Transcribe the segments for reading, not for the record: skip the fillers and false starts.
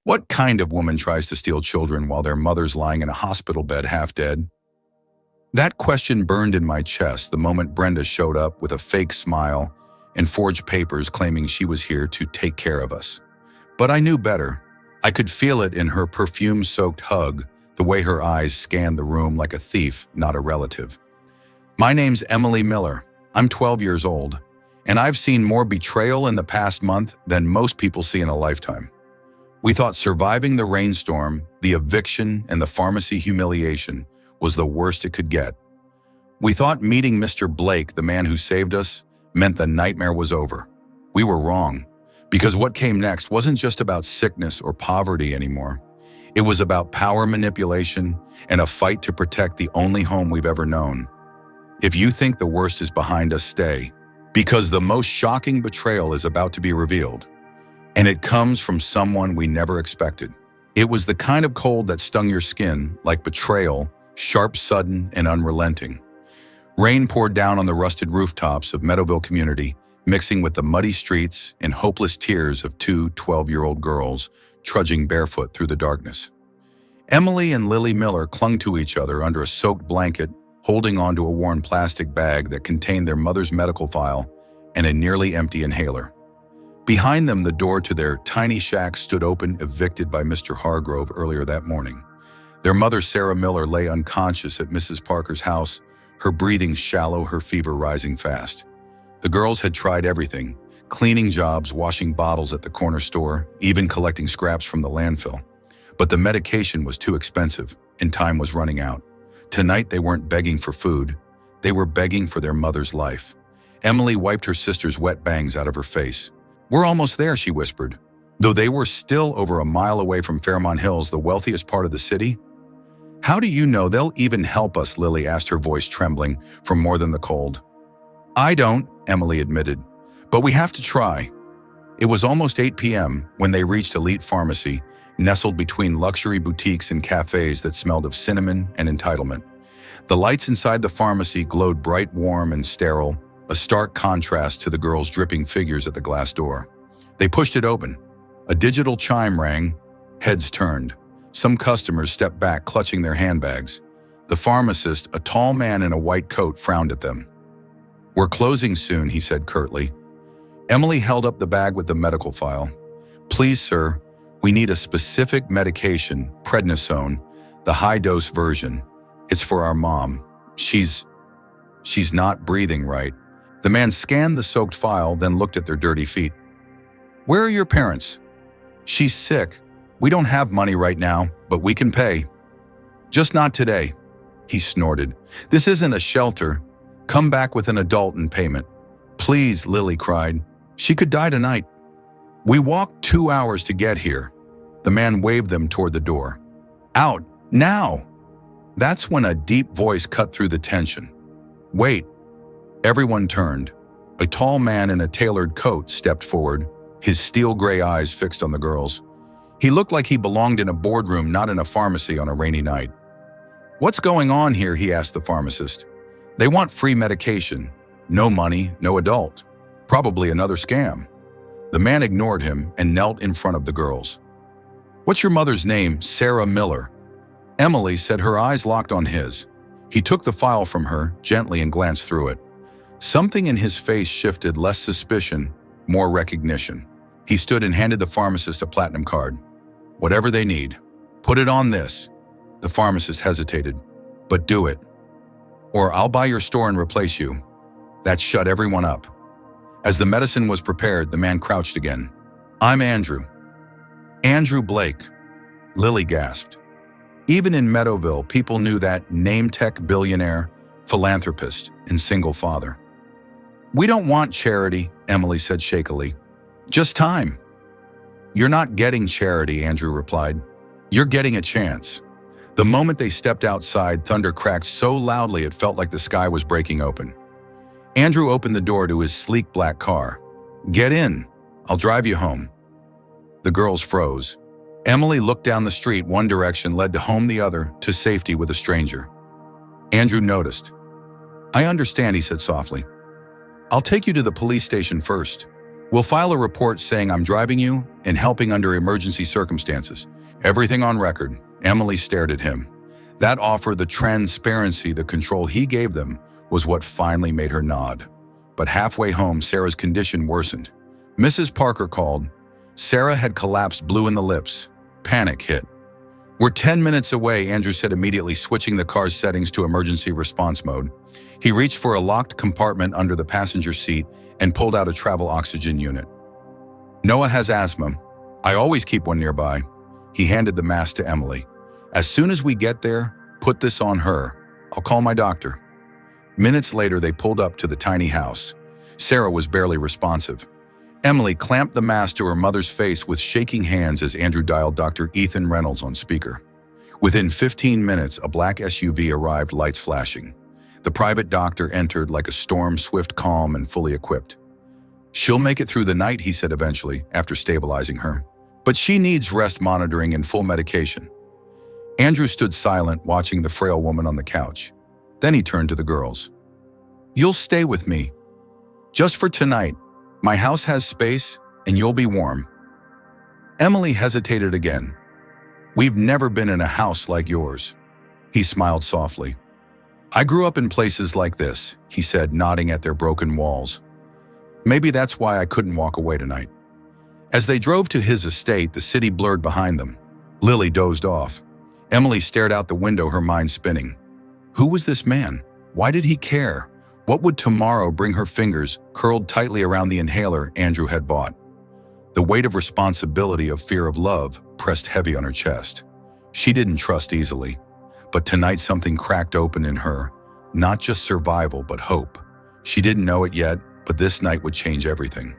What kind of woman tries to steal children while their mother's lying in a hospital bed half dead? That question burned in my chest the moment Brenda showed up with a fake smile and forged papers claiming she was here to take care of us. But I knew better. I could feel it in her perfume-soaked hug, the way her eyes scanned the room like a thief, not a relative. My name's Emily Miller. I'm 12 years old, and I've seen more betrayal in the past month than most people see in a lifetime. We thought surviving the rainstorm, the eviction, and the pharmacy humiliation was the worst it could get. We thought meeting Mr. Blake, the man who saved us, meant the nightmare was over. We were wrong, because what came next wasn't just about sickness or poverty anymore. It was about power manipulation and a fight to protect the only home we've ever known. If you think the worst is behind us, stay, because the most shocking betrayal is about to be revealed. And it comes from someone we never expected. It was the kind of cold that stung your skin, like betrayal, sharp, sudden, and unrelenting. Rain poured down on the rusted rooftops of Meadowville community, mixing with the muddy streets and hopeless tears of two 12-year-old girls trudging barefoot through the darkness. Emily and Lily Miller clung to each other under a soaked blanket, holding onto a worn plastic bag that contained their mother's medical file and a nearly empty inhaler. Behind them, the door to their tiny shack stood open, evicted by Mr. Hargrove earlier that morning. Their mother, Sarah Miller, lay unconscious at Mrs. Parker's house, her breathing shallow, her fever rising fast. The girls had tried everything: cleaning jobs, washing bottles at the corner store, even collecting scraps from the landfill. But the medication was too expensive, and time was running out. Tonight, they weren't begging for food. They were begging for their mother's life. Emily wiped her sister's wet bangs out of her face. "We're almost there," she whispered. Though they were still over a mile away from Fairmont Hills, the wealthiest part of the city. "How do you know they'll even help us?" Lily asked, her voice trembling from more than the cold. "I don't," Emily admitted, "but we have to try." It was almost 8 p.m. when they reached Elite Pharmacy, nestled between luxury boutiques and cafes that smelled of cinnamon and entitlement. The lights inside the pharmacy glowed bright, warm, and sterile, a stark contrast to the girls' dripping figures at the glass door. They pushed it open. A digital chime rang. Heads turned. Some customers stepped back, clutching their handbags. The pharmacist, a tall man in a white coat, frowned at them. "We're closing soon," he said curtly. Emily held up the bag with the medical file. "Please, sir, we need a specific medication, prednisone, the high-dose version. It's for our mom. She's not breathing right." The man scanned the soaked file, then looked at their dirty feet. "Where are your parents?" "She's sick. We don't have money right now, but we can pay." "Just not today," he snorted. "This isn't a shelter. Come back with an adult in payment." "Please," Lily cried. "She could die tonight." "We walked 2 hours to get here." The man waved them toward the door. "Out, now!" That's when a deep voice cut through the tension. "Wait." Everyone turned. A tall man in a tailored coat stepped forward, his steel gray eyes fixed on the girls. He looked like he belonged in a boardroom, not in a pharmacy on a rainy night. "What's going on here?" he asked the pharmacist. "They want free medication. No money, no adult. Probably another scam." The man ignored him and knelt in front of the girls. "What's your mother's name?" "Sarah Miller." Emily said, her eyes locked on his. He took the file from her gently and glanced through it. Something in his face shifted, less suspicion, more recognition. He stood and handed the pharmacist a platinum card. "Whatever they need. Put it on this." The pharmacist hesitated. "But do it, or I'll buy your store and replace you." That shut everyone up. As the medicine was prepared, the man crouched again. "I'm Andrew." "Andrew Blake," Lily gasped. Even in Meadowville, people knew that name-tech billionaire, philanthropist, and single father. "We don't want charity," Emily said shakily. "Just time." "You're not getting charity," Andrew replied. "You're getting a chance." The moment they stepped outside, thunder cracked so loudly it felt like the sky was breaking open. Andrew opened the door to his sleek black car. "Get in. I'll drive you home." The girls froze. Emily looked down the street. One direction led to home, the other to safety with a stranger. Andrew noticed. "I understand," he said softly. "I'll take you to the police station first." We'll file a report saying I'm driving you and helping under emergency circumstances. Everything on record." Emily stared at him. That offer, the transparency, the control he gave them, was what finally made her nod. But halfway home, Sarah's condition worsened. Mrs. Parker called. Sarah had collapsed blue in the lips. Panic hit. "We're 10 minutes away," Andrew said immediately, switching the car's settings to emergency response mode. He reached for a locked compartment under the passenger seat and pulled out a travel oxygen unit. "Noah has asthma. I always keep one nearby." He handed the mask to Emily. "As soon as we get there, put this on her. I'll call my doctor." Minutes later, they pulled up to the tiny house. Sarah was barely responsive. Emily clamped the mask to her mother's face with shaking hands as Andrew dialed Dr. Ethan Reynolds on speaker. Within 15 minutes, a black SUV arrived, lights flashing. The private doctor entered like a storm, swift, calm, and fully equipped. "She'll make it through the night," he said eventually, after stabilizing her. "But she needs rest monitoring and full medication." Andrew stood silent, watching the frail woman on the couch. Then he turned to the girls. "You'll stay with me. Just for tonight. My house has space, and you'll be warm." Emily hesitated again. "We've never been in a house like yours." He smiled softly. "I grew up in places like this," he said, nodding at their broken walls. "Maybe that's why I couldn't walk away tonight." As they drove to his estate, the city blurred behind them. Lily dozed off. Emily stared out the window, her mind spinning. Who was this man? Why did he care? What would tomorrow bring? Her fingers curled tightly around the inhaler Andrew had bought. The weight of responsibility, of fear, of love pressed heavy on her chest. She didn't trust easily, but tonight something cracked open in her. Not just survival, but hope. She didn't know it yet, but this night would change everything.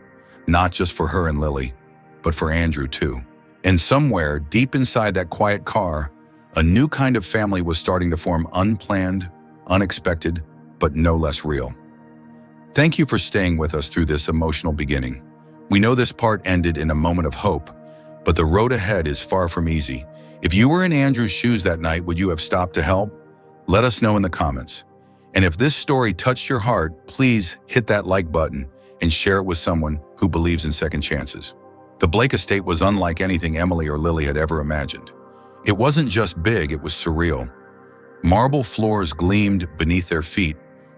Not just for her and Lily, but for Andrew too. And somewhere, deep inside that quiet car, a new kind of family was starting to form, unplanned, unexpected, but no less real. Thank you for staying with us through this emotional beginning. We know this part ended in a moment of hope, but the road ahead is far from easy. If you were in Andrew's shoes that night, would you have stopped to help? Let us know in the comments. And if this story touched your heart, please hit that like button and share it with someone who believes in second chances. The Blake estate was unlike anything Emily or Lily had ever imagined. It wasn't just big, it was surreal. Marble floors gleamed beneath their feet,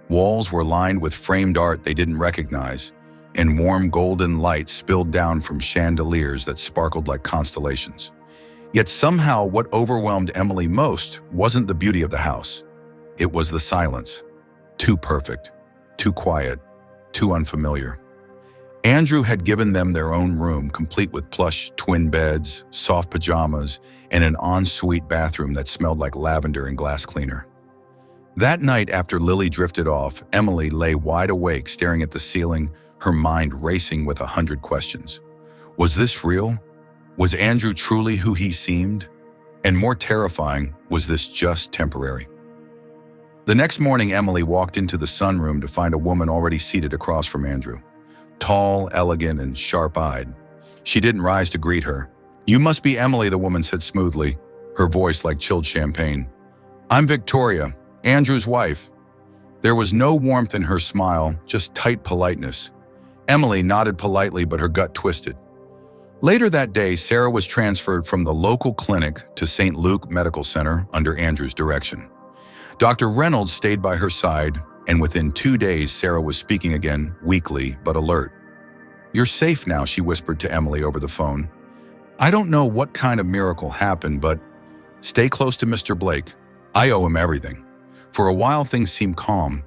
walls were lined with framed art they didn't recognize, and warm golden light spilled down from chandeliers that sparkled like constellations. Yet somehow what overwhelmed Emily most wasn't the beauty of the house. It was the silence. Too perfect, too quiet, too unfamiliar. Andrew had given them their own room, complete with plush twin beds, soft pajamas, and an ensuite bathroom that smelled like lavender and glass cleaner. That night, after Lily drifted off, Emily lay wide awake, staring at the ceiling, her mind racing with 100 questions. Was this real? Was Andrew truly who he seemed? And more terrifying, was this just temporary? The next morning, Emily walked into the sunroom to find a woman already seated across from Andrew. Tall, elegant, and sharp-eyed. She didn't rise to greet her. "You must be Emily," the woman said smoothly, her voice like chilled champagne. "I'm Victoria, Andrew's wife." There was no warmth in her smile, just tight politeness. Emily nodded politely, but her gut twisted. Later that day, Sarah was transferred from the local clinic to St. Luke Medical Center under Andrew's direction. Dr. Reynolds stayed by her side, and within 2 days, Sarah was speaking again, weakly but alert. "You're safe now," she whispered to Emily over the phone. "I don't know what kind of miracle happened, but stay close to Mr. Blake. I owe him everything." For a while, things seemed calm.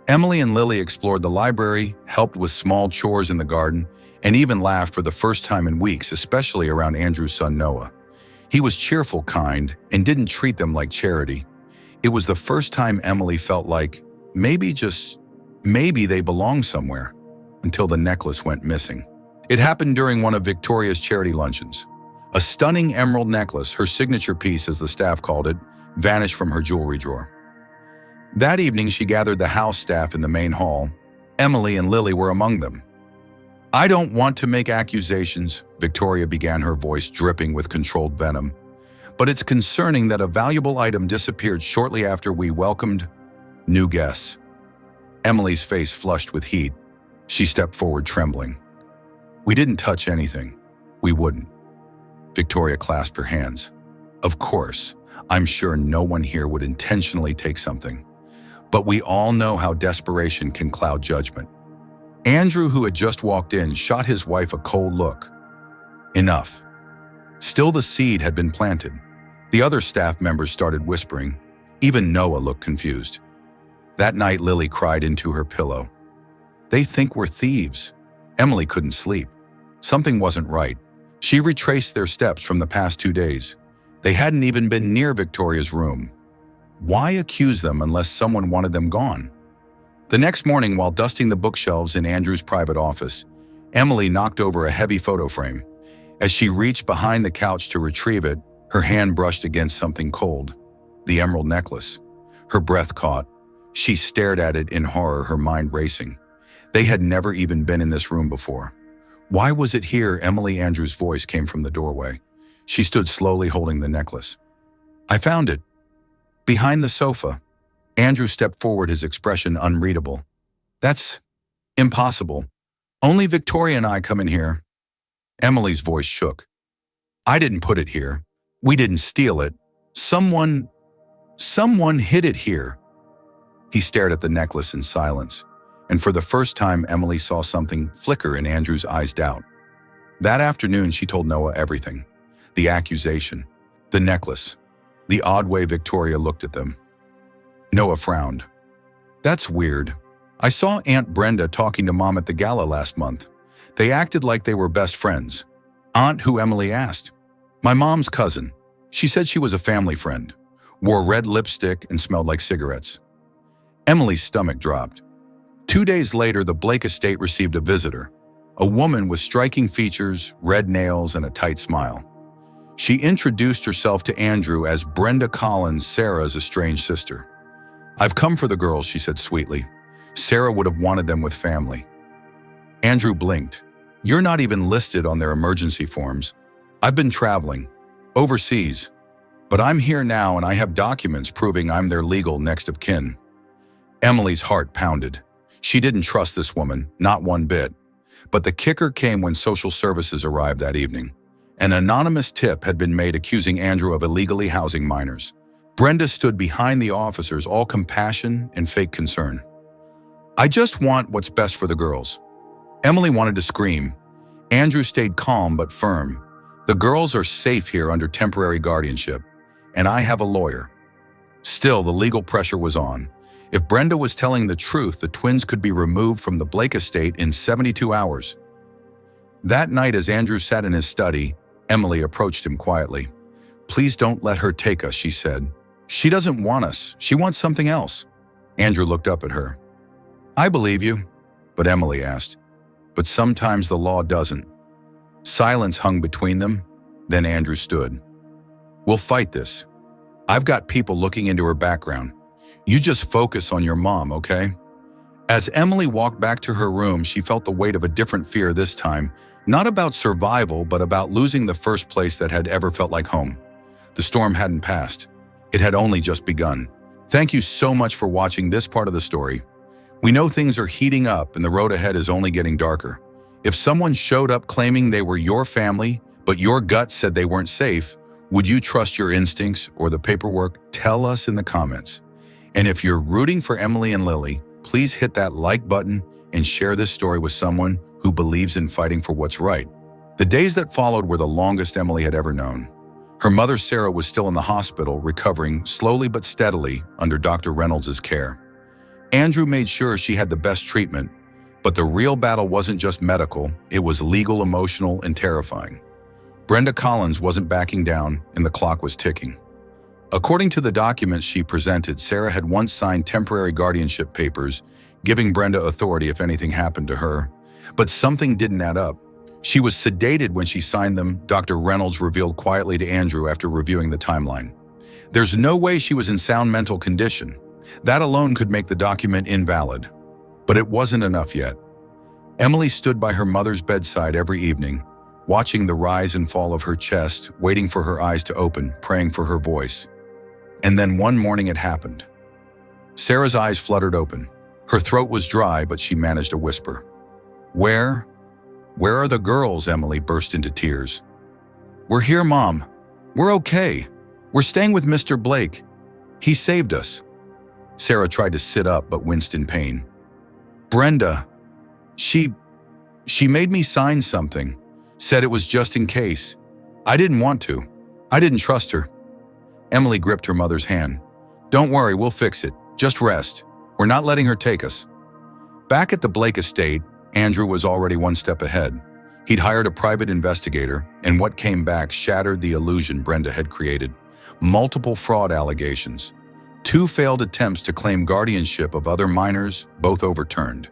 Emily and Lily explored the library, helped with small chores in the garden, and even laughed for the first time in weeks, especially around Andrew's son Noah. He was cheerful, kind, and didn't treat them like charity. It was the first time Emily felt like, maybe, just maybe, they belonged somewhere, until the necklace went missing. It happened during one of Victoria's charity luncheons. A stunning emerald necklace, her signature piece as the staff called it, vanished from her jewelry drawer. That evening, she gathered the house staff in the main hall. Emily and Lily were among them. "I don't want to make accusations," Victoria began, her voice dripping with controlled venom. "But it's concerning that a valuable item disappeared shortly after we welcomed new guests." Emily's face flushed with heat. She stepped forward, trembling. We didn't touch anything. We wouldn't. Victoria clasped her hands. Of course, I'm sure no one here would intentionally take something. But we all know how desperation can cloud judgment. Andrew, who had just walked in, shot his wife a cold look. Enough. Still, the seed had been planted. The other staff members started whispering. Even Noah looked confused. That night, Lily cried into her pillow. They think we're thieves. Emily couldn't sleep. Something wasn't right. She retraced their steps from the past 2 days. They hadn't even been near Victoria's room. Why accuse them unless someone wanted them gone? The next morning, while dusting the bookshelves in Andrew's private office, Emily knocked over a heavy photo frame. As she reached behind the couch to retrieve it, her hand brushed against something cold. The emerald necklace. Her breath caught. She stared at it in horror, her mind racing. They had never even been in this room before. Why was it here? Emily Andrews' voice came from the doorway. She stood slowly holding the necklace. I found it. Behind the sofa. Andrew stepped forward, his expression unreadable. That's impossible. Only Victoria and I come in here. Emily's voice shook. I didn't put it here. We didn't steal it. Someone hid it here. He stared at the necklace in silence, and for the first time, Emily saw something flicker in Andrew's eyes. Doubt. That afternoon, she told Noah everything. The accusation, the necklace, the odd way Victoria looked at them. Noah frowned. That's weird. I saw Aunt Brenda talking to Mom at the gala last month. They acted like they were best friends. Aunt, who? Emily asked. My mom's cousin. She said she was a family friend, wore red lipstick and smelled like cigarettes. Emily's stomach dropped. 2 days later, the Blake estate received a visitor, a woman with striking features, red nails, and a tight smile. She introduced herself to Andrew as Brenda Collins, Sarah's estranged sister. I've come for the girls, she said sweetly. Sarah would have wanted them with family. Andrew blinked. You're not even listed on their emergency forms. I've been traveling, overseas, but I'm here now and I have documents proving I'm their legal next of kin. Emily's heart pounded. She didn't trust this woman, not one bit. But the kicker came when social services arrived that evening. An anonymous tip had been made accusing Andrew of illegally housing minors. Brenda stood behind the officers, all compassion and fake concern. I just want what's best for the girls. Emily wanted to scream. Andrew stayed calm but firm. The girls are safe here under temporary guardianship, and I have a lawyer. Still, the legal pressure was on. If Brenda was telling the truth, the twins could be removed from the Blake estate in 72 hours. That night, as Andrew sat in his study, Emily approached him quietly. Please don't let her take us, she said. She doesn't want us. She wants something else. Andrew looked up at her. I believe you, but Emily asked. But sometimes the law doesn't. Silence hung between them. Then Andrew stood. We'll fight this. I've got people looking into her background. You just focus on your mom, okay? As Emily walked back to her room, she felt the weight of a different fear this time, not about survival, but about losing the first place that had ever felt like home. The storm hadn't passed. It had only just begun. Thank you so much for watching this part of the story. We know things are heating up and the road ahead is only getting darker. If someone showed up claiming they were your family, but your gut said they weren't safe, would you trust your instincts or the paperwork? Tell us in the comments. And if you're rooting for Emily and Lily, please hit that like button and share this story with someone who believes in fighting for what's right. The days that followed were the longest Emily had ever known. Her mother, Sarah, was still in the hospital, recovering slowly but steadily under Dr. Reynolds' care. Andrew made sure she had the best treatment, but the real battle wasn't just medical, it was legal, emotional, and terrifying. Brenda Collins wasn't backing down, and the clock was ticking. According to the documents she presented, Sarah had once signed temporary guardianship papers, giving Brenda authority if anything happened to her. But something didn't add up. She was sedated when she signed them, Dr. Reynolds revealed quietly to Andrew after reviewing the timeline. There's no way she was in sound mental condition. That alone could make the document invalid. But it wasn't enough yet. Emily stood by her mother's bedside every evening, watching the rise and fall of her chest, waiting for her eyes to open, praying for her voice. And then one morning it happened. Sarah's eyes fluttered open. Her throat was dry, but she managed a whisper. Where "Where are the girls?" Emily burst into tears. "We're here, Mom. We're okay. We're staying with Mr. Blake. He saved us." Sarah tried to sit up but winced in pain. "Brenda, she made me sign something. Said it was just in case. I didn't want to. I didn't trust her." Emily gripped her mother's hand. "Don't worry, we'll fix it. Just rest. We're not letting her take us." Back at the Blake estate, Andrew was already one step ahead. He'd hired a private investigator, and what came back shattered the illusion Brenda had created. Multiple fraud allegations. 2 failed attempts to claim guardianship of other minors, both overturned.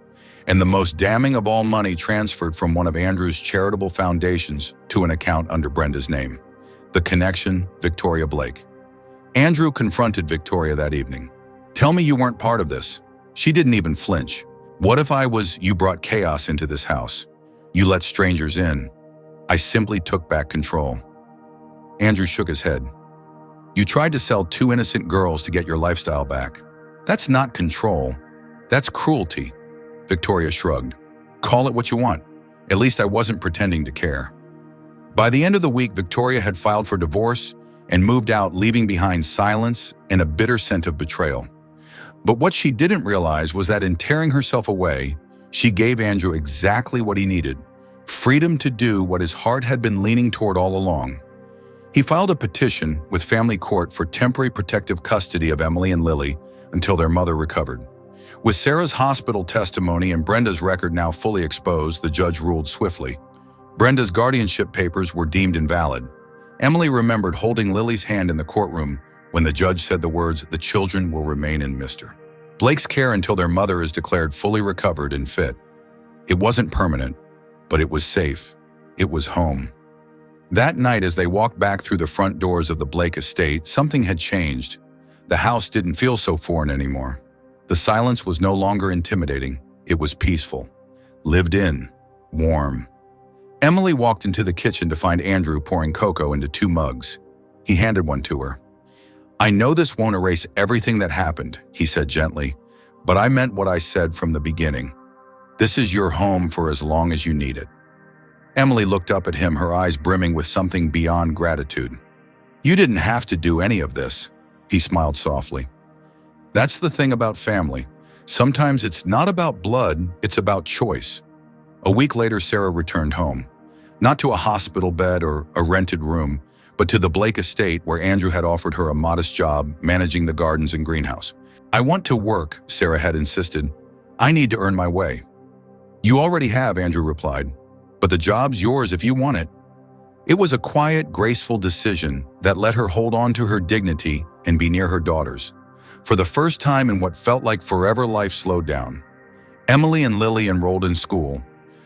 And the most damning of all, money transferred from one of Andrew's charitable foundations to an account under Brenda's name. The connection, Victoria Blake. Andrew confronted Victoria that evening. "Tell me you weren't part of this." She didn't even flinch. "What if I was? You brought chaos into this house. You let strangers in. I simply took back control." Andrew shook his head. "You tried to sell 2 innocent girls to get your lifestyle back. That's not control. That's cruelty." Victoria shrugged. "Call it what you want. At least I wasn't pretending to care." By the end of the week, Victoria had filed for divorce and moved out, leaving behind silence and a bitter scent of betrayal. But what she didn't realize was that in tearing herself away, she gave Andrew exactly what he needed: freedom to do what his heart had been leaning toward all along. He filed a petition with family court for temporary protective custody of Emily and Lily until their mother recovered. With Sarah's hospital testimony and Brenda's record now fully exposed, the judge ruled swiftly. Brenda's guardianship papers were deemed invalid. Emily remembered holding Lily's hand in the courtroom when the judge said the words, "The children will remain in Mr. Blake's care until their mother is declared fully recovered and fit." It wasn't permanent, but it was safe. It was home. That night, as they walked back through the front doors of the Blake estate, something had changed. The house didn't feel so foreign anymore. The silence was no longer intimidating. It was peaceful, lived in, warm. Emily walked into the kitchen to find Andrew pouring cocoa into 2 mugs. He handed one to her. "I know this won't erase everything that happened," he said gently, "but I meant what I said from the beginning. This is your home for as long as you need it." Emily looked up at him, her eyes brimming with something beyond gratitude. "You didn't have to do any of this," he smiled softly. "That's the thing about family. Sometimes it's not about blood, it's about choice." A week later, Sarah returned home. Not to a hospital bed or a rented room, but to the Blake estate where Andrew had offered her a modest job managing the gardens and greenhouse. "I want to work," Sarah had insisted. "I need to earn my way." "You already have," Andrew replied, "but the job's yours if you want it." It was a quiet, graceful decision that let her hold on to her dignity and be near her daughters. For the first time in what felt like forever, life slowed down. Emily and Lily enrolled in school.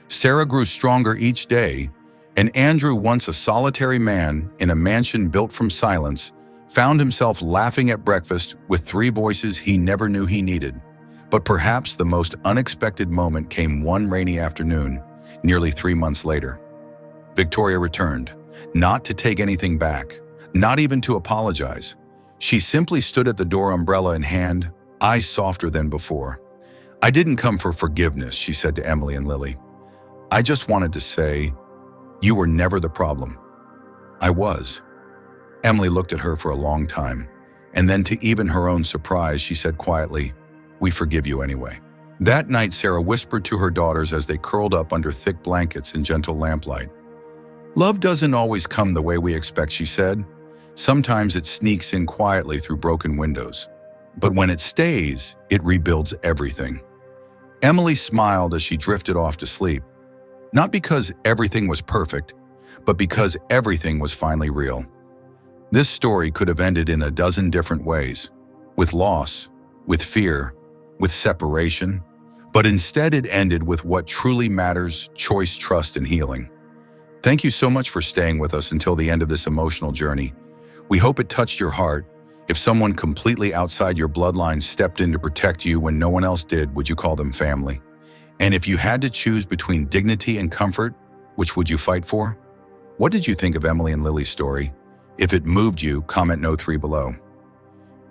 Sarah grew stronger each day, and Andrew, once a solitary man in a mansion built from silence, found himself laughing at breakfast with 3 voices he never knew he needed. But perhaps the most unexpected moment came one rainy afternoon, nearly 3 months later. Victoria returned, not to take anything back, not even to apologize. She simply stood at the door, umbrella in hand, eyes softer than before. "I didn't come for forgiveness," she said to Emily and Lily. "I just wanted to say, you were never the problem." "I was." Emily looked at her for a long time, and then, to even her own surprise, she said quietly, "We forgive you anyway." That night, Sarah whispered to her daughters as they curled up under thick blankets in gentle lamplight. "Love doesn't always come the way we expect," she said. "Sometimes it sneaks in quietly through broken windows. But when it stays, it rebuilds everything." Emily smiled as she drifted off to sleep. Not because everything was perfect, but because everything was finally real. This story could have ended in a dozen different ways, with loss, with fear, with separation, but instead it ended with what truly matters: choice, trust, and healing. Thank you so much for staying with us until the end of this emotional journey. We hope it touched your heart. If someone completely outside your bloodline stepped in to protect you when no one else did, would you call them family? And if you had to choose between dignity and comfort, which would you fight for? What did you think of Emily and Lily's story? If it moved you, comment no 3 below.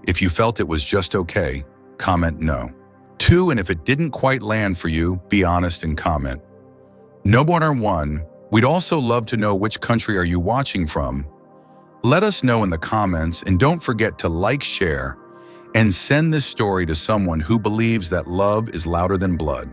If you felt it was just okay, comment no 2, and if it didn't quite land for you, be honest and comment. No Border One, we'd also love to know which country are you watching from. Let us know in the comments, and don't forget to like, share, and send this story to someone who believes that love is louder than blood.